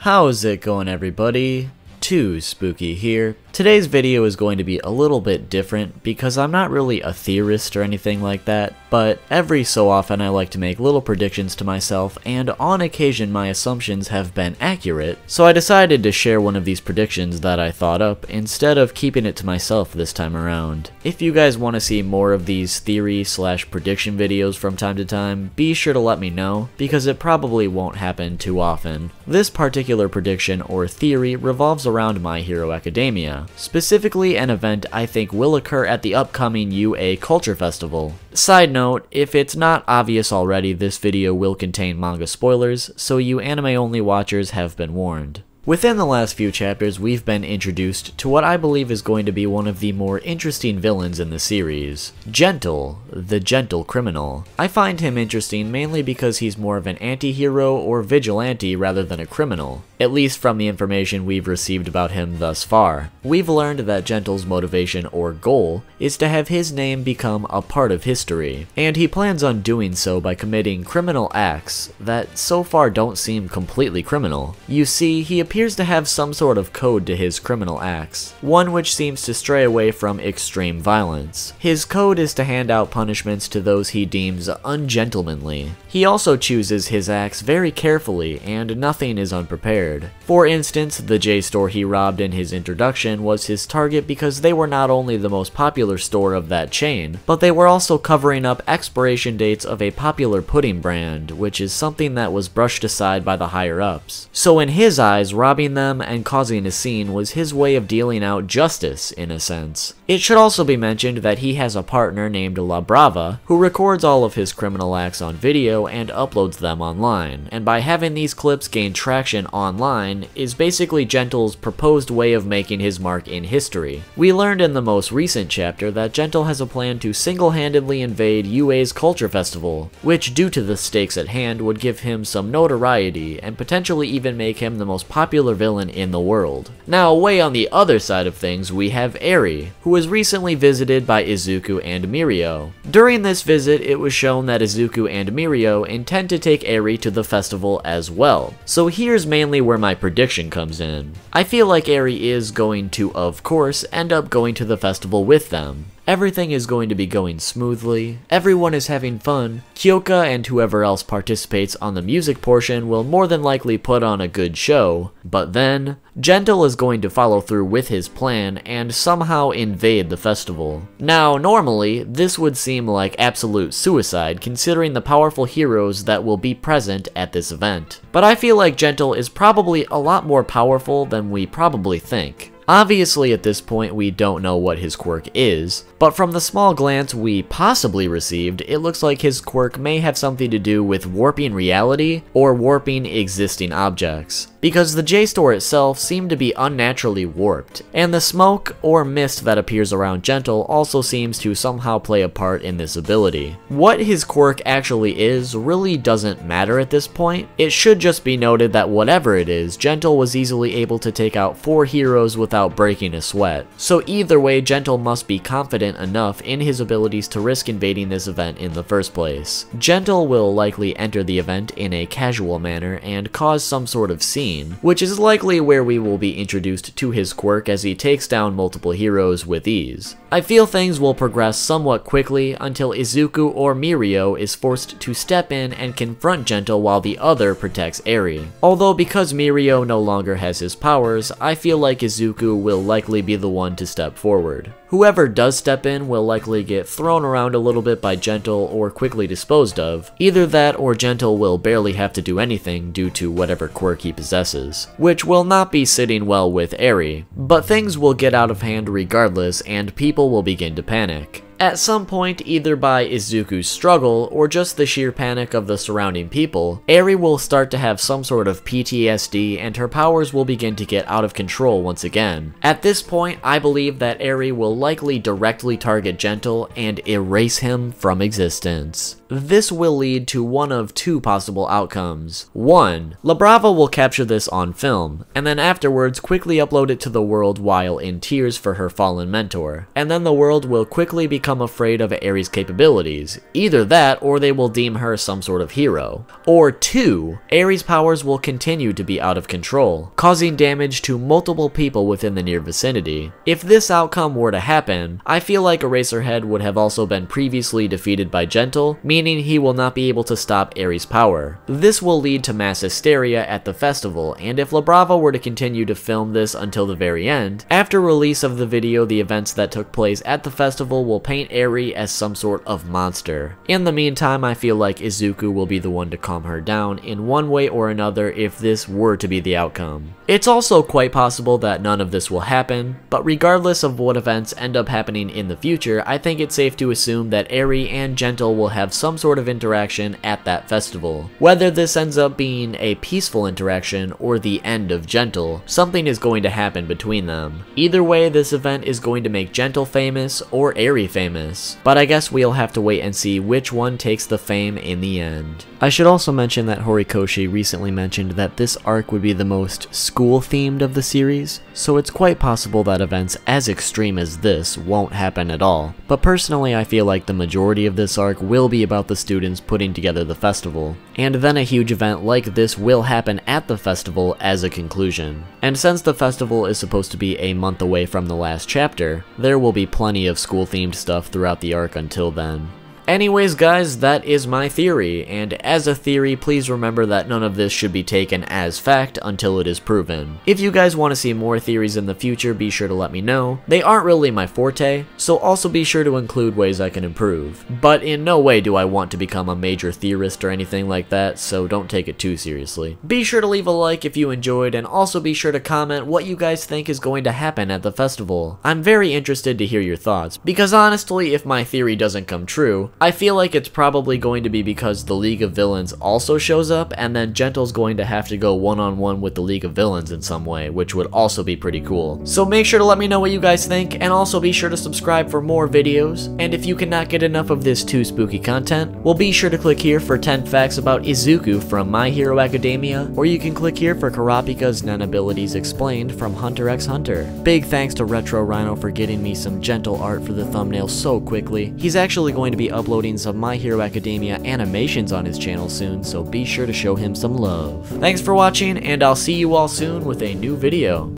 How's it going, everybody? Too Spooky here. Today's video is going to be a little bit different because I'm not really a theorist or anything like that, but every so often I like to make little predictions to myself, and on occasion my assumptions have been accurate, so I decided to share one of these predictions that I thought up instead of keeping it to myself this time around. If you guys want to see more of these theory/prediction videos from time to time, be sure to let me know, because it probably won't happen too often. This particular prediction or theory revolves around My Hero Academia, specifically an event I think will occur at the upcoming UA Culture Festival. Side note, if it's not obvious already, this video will contain manga spoilers, so you anime-only watchers have been warned. Within the last few chapters, we've been introduced to what I believe is going to be one of the more interesting villains in the series, Gentle, the Gentle Criminal. I find him interesting mainly because he's more of an anti-hero or vigilante rather than a criminal, at least from the information we've received about him thus far. We've learned that Gentle's motivation or goal is to have his name become a part of history, and he plans on doing so by committing criminal acts that so far don't seem completely criminal. You see, he appears to have some sort of code to his criminal acts, one which seems to stray away from extreme violence. His code is to hand out punishments to those he deems ungentlemanly. He also chooses his acts very carefully, and nothing is unprepared. For instance, the J-store he robbed in his introduction was his target because they were not only the most popular store of that chain, but they were also covering up expiration dates of a popular pudding brand, which is something that was brushed aside by the higher-ups. So in his eyes, robbing them and causing a scene was his way of dealing out justice, in a sense. It should also be mentioned that he has a partner named La Brava, who records all of his criminal acts on video and uploads them online, and by having these clips gain traction online is basically Gentle's proposed way of making his mark in history. We learned in the most recent chapter that Gentle has a plan to single-handedly invade UA's Culture Festival, which due to the stakes at hand would give him some notoriety and potentially even make him the most popular villain in the world. Now, way on the other side of things, we have ERI, who was recently visited by Izuku and Mirio. During this visit, it was shown that Izuku and Mirio intend to take ERI to the festival as well. So here's mainly where my prediction comes in. I feel like ERI is going to, of course, end up going to the festival with them. Everything is going to be going smoothly, everyone is having fun, Kyoka and whoever else participates on the music portion will more than likely put on a good show, but then, Gentle is going to follow through with his plan and somehow invade the festival. Now, normally, this would seem like absolute suicide considering the powerful heroes that will be present at this event, but I feel like Gentle is probably a lot more powerful than we probably think. Obviously, at this point, we don't know what his quirk is, but from the small glance we possibly received, it looks like his quirk may have something to do with warping reality or warping existing objects, because the J-store itself seemed to be unnaturally warped, and the smoke or mist that appears around Gentle also seems to somehow play a part in this ability. What his quirk actually is really doesn't matter at this point. It should just be noted that whatever it is, Gentle was easily able to take out 4 heroes without breaking a sweat. So either way, Gentle must be confident enough in his abilities to risk invading this event in the first place. Gentle will likely enter the event in a casual manner and cause some sort of scene, which is likely where we will be introduced to his quirk as he takes down multiple heroes with ease. I feel things will progress somewhat quickly until Izuku or Mirio is forced to step in and confront Gentle while the other protects ERI. Although because Mirio no longer has his powers, I feel like Izuku will likely be the one to step forward. Whoever does step in will likely get thrown around a little bit by Gentle or quickly disposed of. Either that or Gentle will barely have to do anything due to whatever quirk he possesses, which will not be sitting well with ERI, but things will get out of hand regardless and people will begin to panic. At some point, either by Izuku's struggle or just the sheer panic of the surrounding people, ERI will start to have some sort of PTSD and her powers will begin to get out of control once again. At this point, I believe that ERI will likely directly target Gentle and erase him from existence. this will lead to one of two possible outcomes. 1. La Brava will capture this on film, and then afterwards quickly upload it to the world while in tears for her fallen mentor, and then the world will quickly become afraid of ERI's capabilities. Either that, or they will deem her some sort of hero. Or 2. ERI's powers will continue to be out of control, causing damage to multiple people within the near vicinity. If this outcome were to happen, I feel like Eraserhead would have also been previously defeated by Gentle, meaning he will not be able to stop ERI's power. This will lead to mass hysteria at the festival, and if La Brava were to continue to film this until the very end, after release of the video, the events that took place at the festival will paint ERI as some sort of monster. In the meantime, I feel like Izuku will be the one to calm her down in one way or another if this were to be the outcome. It's also quite possible that none of this will happen, but regardless of what events end up happening in the future, I think it's safe to assume that ERI and Gentle will have some sort of interaction at that festival. Whether this ends up being a peaceful interaction or the end of Gentle, something is going to happen between them. Either way, this event is going to make Gentle famous or ERI famous, but I guess we'll have to wait and see which one takes the fame in the end. I should also mention that Horikoshi recently mentioned that this arc would be the most school-themed of the series, so it's quite possible that events as extreme as this won't happen at all. But personally, I feel like the majority of this arc will be about the students putting together the festival, and then a huge event like this will happen at the festival as a conclusion. And since the festival is supposed to be a month away from the last chapter, there will be plenty of school-themed stuff throughout the arc until then. Anyways guys, that is my theory, and as a theory, please remember that none of this should be taken as fact until it is proven. If you guys want to see more theories in the future, be sure to let me know. They aren't really my forte, so also be sure to include ways I can improve. But in no way do I want to become a major theorist or anything like that, so don't take it too seriously. Be sure to leave a like if you enjoyed, and also be sure to comment what you guys think is going to happen at the festival. I'm very interested to hear your thoughts, because honestly, if my theory doesn't come true, I feel like it's probably going to be because the League of Villains also shows up, and then Gentle's going to have to go one-on-one with the League of Villains in some way, which would also be pretty cool. So make sure to let me know what you guys think, and also be sure to subscribe for more videos. And if you cannot get enough of this too spooky content, well, be sure to click here for 10 facts about Izuku from My Hero Academia, or you can click here for Kurapika's Nen abilities explained from Hunter x Hunter. Big thanks to Retro Ryno for getting me some Gentle art for the thumbnail so quickly. He's actually going to be uploading some My Hero Academia animations on his channel soon, so be sure to show him some love. Thanks for watching, and I'll see you all soon with a new video.